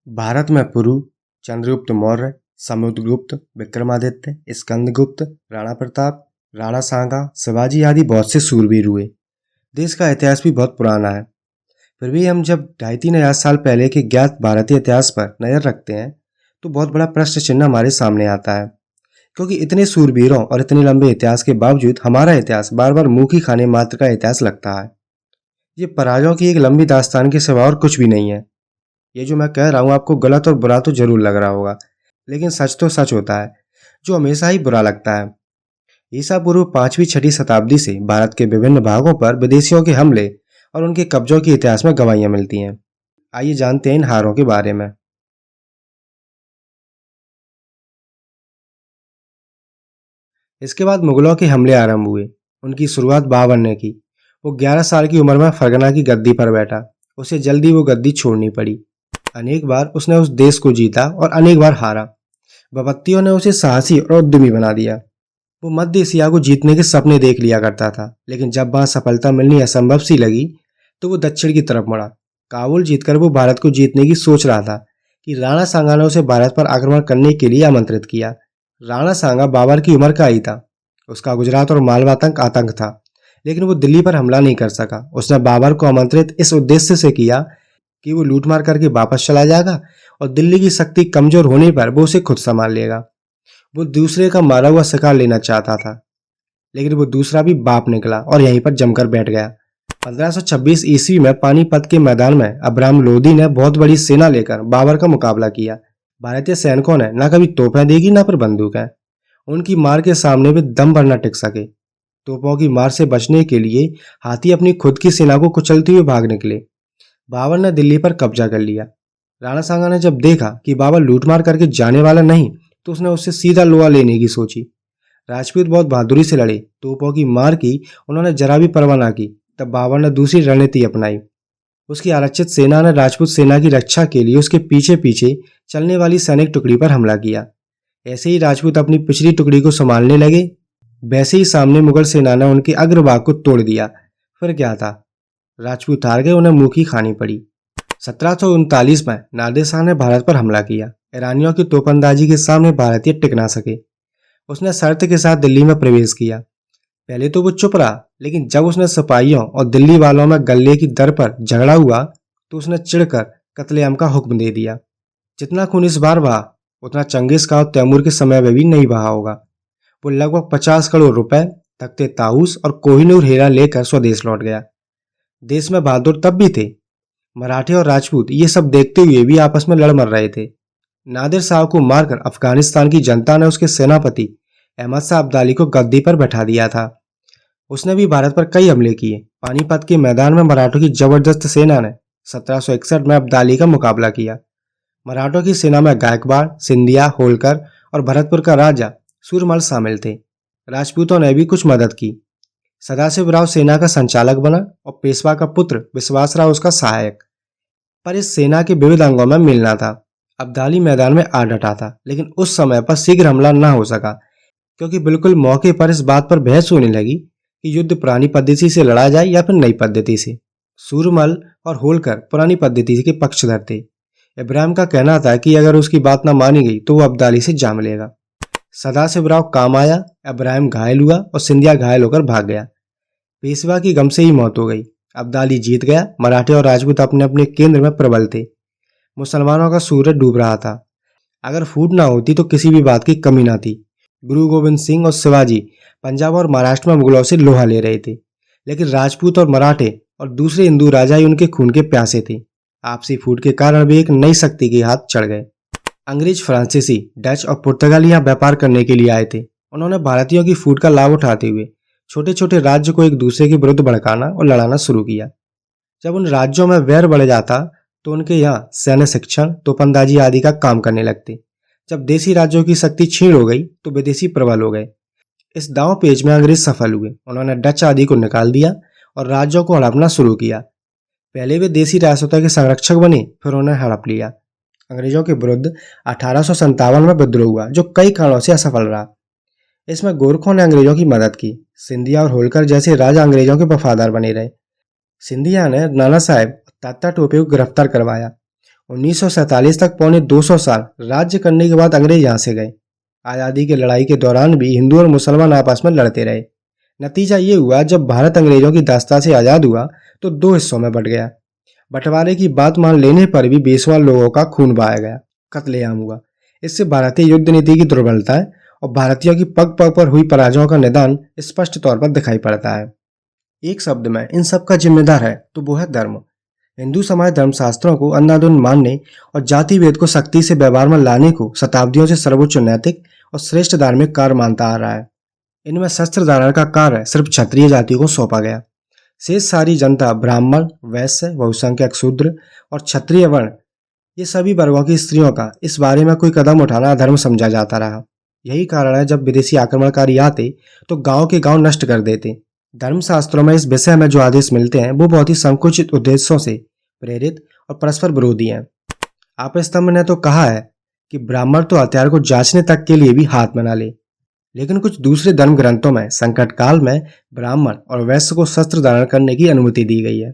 भारत में पुरु, चंद्रगुप्त मौर्य, समुद्रगुप्त, विक्रमादित्य, स्कंदगुप्त, राणा प्रताप, राणा सांगा, शिवाजी आदि बहुत से शूरवीर हुए। देश का इतिहास भी बहुत पुराना है। फिर भी हम जब 2500 साल पहले के ज्ञात भारतीय इतिहास पर नजर रखते हैं तो बहुत बड़ा प्रश्न चिन्ह हमारे सामने आता है, क्योंकि इतने शूरवीरों और इतने लंबे इतिहास के बावजूद हमारा इतिहास बार बार मुंह की खाने मात्र का इतिहास लगता है। ये पराजयों की एक लंबी दास्तान के सिवा और कुछ भी नहीं है। ये जो मैं कह रहा हूँ आपको गलत और बुरा तो जरूर लग रहा होगा, लेकिन सच तो सच होता है, जो हमेशा ही बुरा लगता है। ईसा पूर्व 5वीं-6वीं शताब्दी से भारत के विभिन्न भागों पर विदेशियों के हमले और उनके कब्जों के इतिहास में गवाहियां मिलती हैं। आइए जानते हैं इन हारों के बारे में। इसके बाद मुगलों के हमले आरंभ हुए। उनकी शुरुआत बाबर ने की। वो 11 साल की उम्र में फरगना की गद्दी पर बैठा। उसे जल्दी वो गद्दी छोड़नी पड़ी। अनेक बार उसने उस देश को जीता और अनेक बार हारा। विपत्तियों ने उसे साहसी और उद्यमी बना दिया। वो मध्य एशिया को जीतने के सपने देख लिया करता था, लेकिन जब वहां सफलता मिलनी असंभव सी लगी तो वो दक्षिण की तरफ मुड़ा। काबुल जीतकर वो भारत को जीतने की सोच रहा था कि राणा सांगा ने उसे भारत पर आक्रमण करने के लिए आमंत्रित किया। राणा सांगा बाबर की उम्र का ही था। उसका गुजरात और मालवा तक आतंक था, लेकिन वो दिल्ली पर हमला नहीं कर सका। उसने बाबर को आमंत्रित इस उद्देश्य से किया कि वो लूटमार करके वापस चला जाएगा और दिल्ली की शक्ति कमजोर होने पर वो उसे खुद संभाल लेगा। वो दूसरे का मारा हुआ शिकार लेना चाहता था, लेकिन वो दूसरा भी बाप निकला और यहीं पर जमकर बैठ गया। 1526 ईस्वी में पानीपत के मैदान में अब्राहम लोदी ने बहुत बड़ी सेना लेकर बाबर का मुकाबला किया। भारतीय सैनिकों ने न कभी तोपें देखी न फिर बंदूकें। उनकी मार के सामने वे दम भर न टिक सके। तोपों की मार से बचने के लिए हाथी अपनी खुद की सेना को कुचलते हुए भाग निकले। बाबर ने दिल्ली पर कब्जा कर लिया। राणा सांगा ने जब देखा कि बाबर लूटमार करके जाने वाला नहीं, तो उसने उससे सीधा लोहा लेने की सोची। राजपूत बहुत बहादुरी से लड़े, तोपों की मार की उन्होंने जरा भी परवाह ना की। तब बाबर ने दूसरी रणनीति अपनाई। उसकी आरक्षित सेना ने राजपूत सेना की रक्षा के लिए उसके पीछे पीछे चलने वाली सैनिक टुकड़ी पर हमला किया। ऐसे ही राजपूत अपनी पिछली टुकड़ी को संभालने लगे, वैसे ही सामने मुगल सेना ने उनके अग्रभाग को तोड़ दिया। फिर क्या था, राजपूत हार गए, उन्हें मुंह की खानी पड़ी। 1739 में नादिर शाह ने भारत पर हमला किया। ईरानियों की तोपंदाजी के सामने भारतीय टिक ना सके। उसने शर्त के साथ दिल्ली में प्रवेश किया। पहले तो वो चुप रहा, लेकिन जब उसने सिपाहियों और दिल्ली वालों में गले की दर पर झगड़ा हुआ तो उसने चिढ़कर कत्लेआम का हुक्म दे दिया। जितना खून इस बार बहा उतना चंगेज खां और तैमूर के समय में भी नहीं बहा होगा। वो लगभग 50 करोड़ रुपए, तख्ते ताऊस और कोहिनूर हीरा लेकर स्वदेश लौट गया। देश में बहादुर तब भी थे। मराठे और राजपूत ये सब देखते हुए भी आपस में लड़ मर रहे थे। नादिर शाह को मारकर अफगानिस्तान की जनता ने उसके सेनापति अहमद शाह अब्दाली को गद्दी पर बैठा दिया था। उसने भी भारत पर कई हमले किए। पानीपत के मैदान में मराठों की जबरदस्त सेना ने 1761 में अब्दाली का मुकाबला किया। मराठों की सेना में गायकवाड़, सिंधिया, होलकर और भरतपुर का राजा सूरमल शामिल थे। राजपूतों ने भी कुछ मदद की। सदाशिवराव सेना का संचालक बना और पेशवा का पुत्र विश्वासराव उसका सहायक। पर इस सेना के विविध अंगों में मिलना था। अब्दाली मैदान में आ डटा था, लेकिन उस समय पर शीघ्र हमला न हो सका, क्योंकि बिल्कुल मौके पर इस बात पर बहस होने लगी कि युद्ध पुरानी पद्धति से लड़ा जाए या फिर नई पद्धति से। सूरमल और होलकर पुरानी पद्धति के पक्षधर थे। इब्राहिम का कहना था कि अगर उसकी बात न मानी गई तो वो अब्दाली से जा मिलेगा। सदाशिवराव काम आया, इब्राहिम घायल हुआ और सिंधिया घायल होकर भाग गया। पेशवा की गम से ही मौत हो गई। अब्दाली जीत गया। मराठे और राजपूत अपने अपने केंद्र में प्रबल थे। मुसलमानों का सूरज डूब रहा था। अगर फूट ना होती तो किसी भी बात की कमी ना थी। गुरु गोविंद सिंह और शिवाजी पंजाब और महाराष्ट्र में मुगलों से लोहा ले रहे थे, लेकिन राजपूत और मराठे और दूसरे हिंदू राजा ही उनके खून के प्यासे थे। आपसी फूट के कारण वे एक नई शक्ति के हाथ चढ़ गए। अंग्रेज, फ्रांसीसी, डच और पुर्तगाली यहाँ व्यापार करने के लिए आए थे। उन्होंने भारतीयों की फूट का लाभ उठाते हुए छोटे छोटे राज्य को एक दूसरे के विरुद्ध भड़काना और लड़ाना शुरू किया। जब उन राज्यों में वैर बढ़ जाता तो उनके यहाँ सैन्य शिक्षण, तोपंदाजी आदि का काम करने लगते। जब देसी राज्यों की शक्ति छीण हो गई तो विदेशी प्रबल हो गए। इस दांव पेच में अंग्रेज सफल हुए। उन्होंने डच आदि को निकाल दिया और राज्यों को हड़पना शुरू किया। पहले वे देसी रियासतों के संरक्षक बने, फिर उन्हें हड़प लिया। अंग्रेजों के विरुद्ध 1857 में विद्रोह हुआ, जो कई कारणों से असफल रहा। इसमें गोरखों ने अंग्रेजों की मदद की। सिंधिया और होलकर जैसे राजा अंग्रेजों के वफादार बने रहे। सिंधिया ने नाना साहेब तात्या टोपे को गिरफ्तार करवाया। 1947 तक पौने 200 साल राज्य करने के बाद अंग्रेज यहाँ से गए। आज़ादी की लड़ाई के दौरान भी हिंदू और मुसलमान आपस में लड़ते रहे। नतीजा ये हुआ, जब भारत अंग्रेजों की दास्ता से आज़ाद हुआ तो दो हिस्सों में बंट गया। बंटवारे की बात मान लेने पर भी बेसुमार लोगों का खून बहाया गया, कत्लेआम हुआ। इससे भारतीय युद्ध नीति की दुर्बलता है और भारतीयों की पग पग पर हुई पराजयों का निदान स्पष्ट तौर पर दिखाई पड़ता है। एक शब्द में इन सब का जिम्मेदार है तो वो है धर्म। हिंदू समाज धर्मशास्त्रों को अंधाधुंध मानने और जाति भेद को सख्ती से व्यवहार में लाने को शताब्दियों से सर्वोच्च नैतिक और श्रेष्ठ धार्मिक कार्य मानता आ रहा है। इनमें शस्त्र धारण का कार्य सिर्फ क्षत्रिय जाति को सौंपा गया। शेष सारी जनता, ब्राह्मण, वैश्य, बहुसंख्यक शूद्र और क्षत्रिय वर्ण, ये सभी वर्गों की स्त्रियों का इस बारे में कोई कदम उठाना अधर्म समझा जाता रहा। यही कारण है जब विदेशी आक्रमणकारी आते तो गांव के गांव नष्ट कर देते। धर्मशास्त्रों में इस विषय में जो आदेश मिलते हैं वो बहुत ही संकुचित उद्देश्यों से प्रेरित और परस्पर विरोधी हैं। आपस्तंभ ने तो कहा है कि ब्राह्मण तो हथियार को जांचने तक के लिए भी हाथ में न ले, लेकिन कुछ दूसरे धर्म ग्रंथों में संकट काल में ब्राह्मण और वैश्य को शस्त्र धारण करने की अनुमति दी गई है।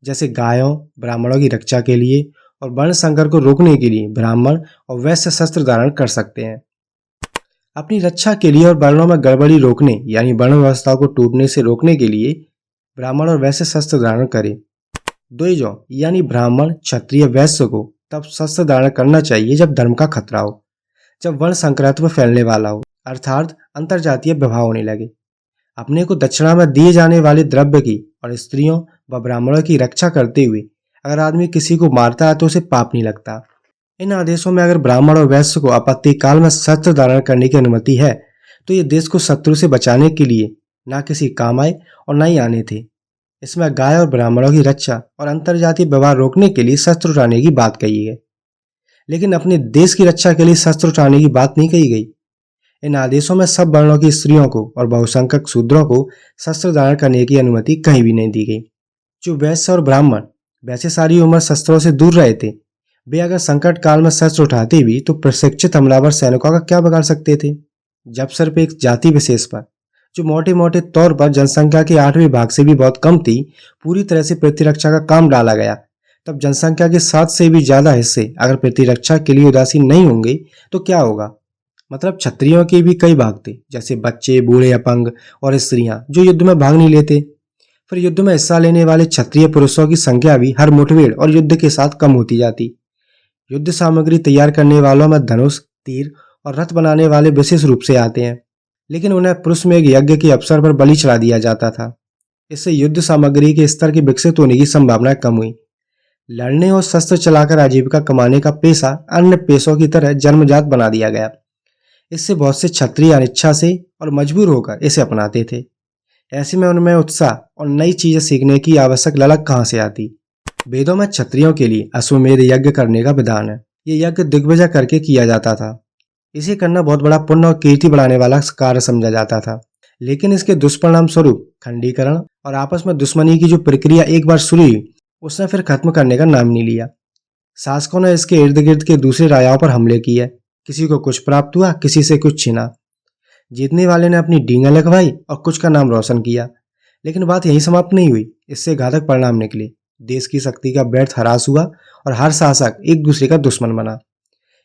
जैसे गायों, ब्राह्मणों की रक्षा के लिए और वर्ण संकर को रोकने के लिए ब्राह्मण और वैश्य शस्त्र धारण कर सकते हैं। अपनी रक्षा के लिए और वर्णों में गड़बड़ी रोकने यानी वर्ण व्यवस्था को टूटने से रोकने के लिए ब्राह्मण और वैश्य शस्त्र धारण करें। द्विजों यानी ब्राह्मण, क्षत्रिय, वैश्य को तब शस्त्र धारण करना चाहिए जब धर्म का खतरा हो, जब वर्ण संकरत्व फैलने वाला हो, अर्थात अंतरजातीय विवाह होने लगे। अपने को दक्षिणा में दिए जाने वाले द्रव्य की और स्त्रियों व ब्राह्मणों की रक्षा करते हुए अगर आदमी किसी को मारता है तो उसे पाप नहीं लगता। इन आदेशों में अगर ब्राह्मण और वैश्य को आपत्ति काल में शस्त्र धारण करने की अनुमति है तो ये देश को शत्रु से बचाने के लिए ना किसी काम आए और ना ही आने थे। इसमें गाय और ब्राह्मणों की रक्षा और अंतरजातीय व्यवहार रोकने के लिए शस्त्र उठाने की बात कही है, लेकिन अपने देश की रक्षा के लिए शस्त्र उठाने की बात नहीं कही गई। इन आदेशों में सब वर्णों की स्त्रियों को और बहुसंख्यक शूद्रों को शस्त्र धारण करने की अनुमति कहीं भी नहीं दी गई। जो वैश्य और ब्राह्मण वैसे सारी उम्र शस्त्रों से दूर रहे थे, वे अगर संकट काल में शस्त्र उठाते भी तो प्रशिक्षित हमलावर सैनिकों का क्या बिगाड़ सकते थे। जब सिर्फ एक जाति विशेष पर, जो मोटे मोटे तौर पर जनसंख्या के 8वें भाग से भी बहुत कम थी, पूरी तरह से प्रतिरक्षा का काम डाला गया, तब जनसंख्या के 7 से भी ज्यादा हिस्से अगर प्रतिरक्षा के लिए उदासीन नहीं होंगे तो क्या होगा। मतलब क्षत्रियों के भी कई भाग थे, जैसे बच्चे, बूढ़े, अपंग और स्त्रियां, जो युद्ध में भाग नहीं लेते। फिर युद्ध में हिस्सा लेने वाले क्षत्रिय पुरुषों की संख्या भी हर मुठभेड़ और युद्ध के साथ कम होती जाती। युद्ध सामग्री तैयार करने वालों में धनुष, तीर और रथ बनाने वाले विशेष रूप से आते हैं, लेकिन उन्हें पुरुषमेघ यज्ञ के अवसर पर बलि चढ़ा दिया जाता था। इससे युद्ध सामग्री के स्तर के विकसित होने की संभावना कम हुई। लड़ने और शस्त्र चलाकर आजीविका कमाने का पेशा अन्य पेशों की तरह जन्मजात बना दिया गया। इससे बहुत से क्षत्रिय अनिच्छा से और मजबूर होकर इसे अपनाते थे। ऐसे में उनमें उत्साह और नई चीजें सीखने की आवश्यक ललक कहाँ से आती। वेदों में क्षत्रियों के लिए अश्वमेध यज्ञ करने का विधान है। ये यज्ञ दिग्विजय करके किया जाता था। इसे करना बहुत बड़ा पुण्य और कीर्ति बढ़ाने वाला कार्य समझा जाता था, लेकिन इसके दुष्परिणाम स्वरूप खंडीकरण और आपस में दुश्मनी की जो प्रक्रिया एक बार शुरू हुई, उसने फिर खत्म करने का नाम नहीं लिया। शासकों ने इसके इर्द गिर्द के दूसरे राजाओं पर हमले किए। किसी को कुछ प्राप्त हुआ, किसी से कुछ छिना। जीतने वाले ने अपनी डींगा लगवाई और कुछ का नाम रोशन किया, लेकिन बात यहीं समाप्त नहीं हुई। इससे घातक परिणाम निकले। देश की शक्ति का व्यर्थ ह्रास हुआ और हर शासक एक दूसरे का दुश्मन बना।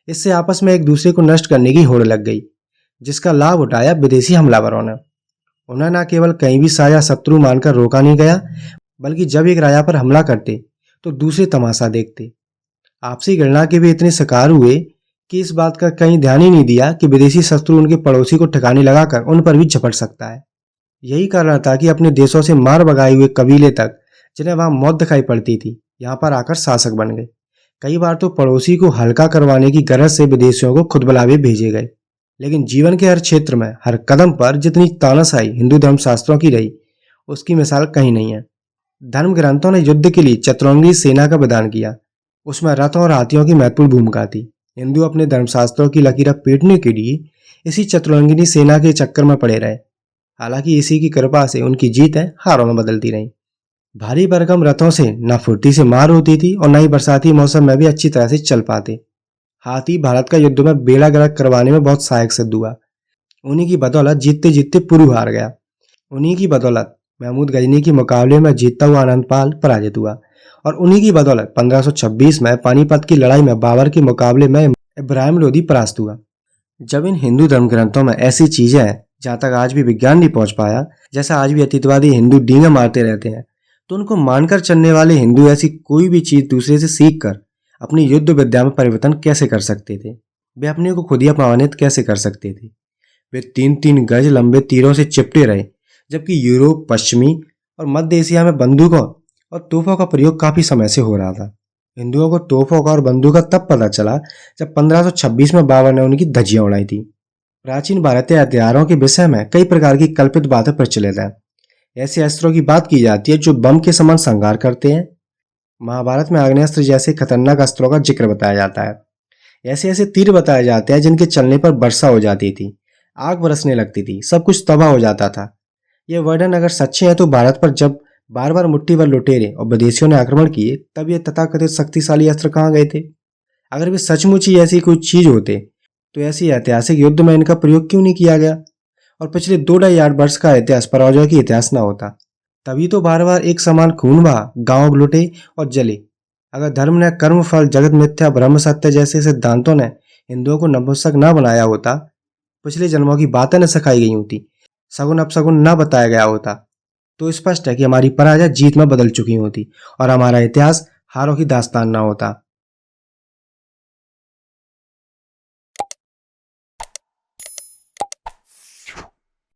इससे आपस में एक दूसरे को नष्ट करने की होड़ लग गई, जिसका लाभ उठाया विदेशी हमलावरों ने। उन्हें न केवल कहीं भी साझा शत्रु मानकर रोका नहीं गया, बल्कि जब एक राजा पर हमला करते तो दूसरे तमाशा देखते। आपसी गणना के भी इतने शिकार हुए कि इस बात का कहीं ध्यान ही नहीं दिया कि विदेशी शत्रु उनके पड़ोसी को ठिकाने लगाकर उन पर भी झपट सकता है। यही कारण था कि अपने देशों से मार भगाए हुए कबीले तक, जिन्हें वहां मौत दिखाई पड़ती थी, यहाँ पर आकर शासक बन गए। कई बार तो पड़ोसी को हल्का करवाने की गरज से विदेशियों को खुद बुलावे भेजे गए। लेकिन जीवन के हर क्षेत्र में, हर कदम पर जितनी तानाशाही हिंदू धर्मशास्त्रों की रही, उसकी मिसाल कहीं नहीं है। धर्म ग्रंथों ने युद्ध के लिए चतुरंगी सेना का विधान किया। उसमें रथों और हाथियों की महत्वपूर्ण भूमिका थी। हिंदू अपने धर्मशास्त्रों की लकीरें पीटने के लिए इसी चतुरंगिनी सेना के चक्कर में पड़े रहे। हालांकि इसी की कृपा से उनकी जीतें हारों में बदलती रहीं। भारी भरकम रथों से न फुर्ती से मार होती थी और न ही बरसाती मौसम में भी अच्छी तरह से चल पाते। हाथी भारत का युद्ध में बेड़ा गर्क करवाने में बहुत सहायक सिद्ध हुआ। उन्हीं की बदौलत जीतते जीतते पुरु हार गया। उन्हीं की बदौलत महमूद गजनी के मुकाबले में जीतता हुआ आनंद पाल पराजित हुआ और उन्हीं की बदौलत 1526 में पानीपत की लड़ाई में बाबर के मुकाबले में इब्राहिम लोदी परास्त हुआ। जब इन हिंदू धर्म ग्रंथों में ऐसी चीजें हैं जहां तक आज भी विज्ञान नहीं पहुंच पाया, जैसा आज भी अतीतवादी हिंदू डींगा मारते रहते हैं, तो उनको मानकर चलने वाले हिंदू ऐसी कोई भी चीज दूसरे से सीख कर अपनी युद्ध विद्या में परिवर्तन कैसे कर सकते थे? वे अपने को खुद ही अपमानित कैसे कर सकते थे? वे 3-3 गज लंबे तीरों से चिपटे रहे, जबकि यूरोप, पश्चिमी और मध्य एशिया में बंदूकों और तोपों का प्रयोग काफी समय से हो रहा था। हिंदुओं को तोपों का और बंदूक का तब पता चला जब 1526 में बाबर ने उनकी धज्जियां उड़ाई थी। प्राचीन भारतीय हथियारों के विषय में कई प्रकार की कल्पित बातें प्रचलित हैं। ऐसे अस्त्रों की बात की जाती है जो बम के समान संहार करते हैं। महाभारत में आग्नेयास्त्र जैसे खतरनाक अस्त्रों का जिक्र बताया जाता है। ऐसे ऐसे तीर बताए जाते हैं जिनके चलने पर वर्षा हो जाती थी, आग बरसने लगती थी, सब कुछ तबाह हो जाता था। यह वर्णन अगर सच्चे हैं तो भारत पर जब बार बार मुट्ठी भर लुटेरे और विदेशियों ने आक्रमण किए, तब ये तथाकथित शक्तिशाली अस्त्र कहाँ गए थे? अगर वे सचमुच ही ऐसी कोई चीज होते तो ऐसी ऐतिहासिक युद्ध में इनका प्रयोग क्यों नहीं किया गया और पिछले 2-2.5 वर्ष का इतिहास पराजय की इतिहास ना होता? तभी तो बार बार एक समान खून बहा, गांव लुटे और जले। अगर धर्म ने कर्म फल जगत मिथ्या ब्रह्म सत्य जैसे सिद्धांतों ने हिंदुओं को नपुंसक ना बनाया होता, पिछले जन्मों की बातें न सिखाई गई होती, सगुन अपसगुन न बताया गया होता, तो स्पष्ट है कि हमारी पराजय जीत में बदल चुकी होती और हमारा इतिहास हारों की दास्तान ना होता।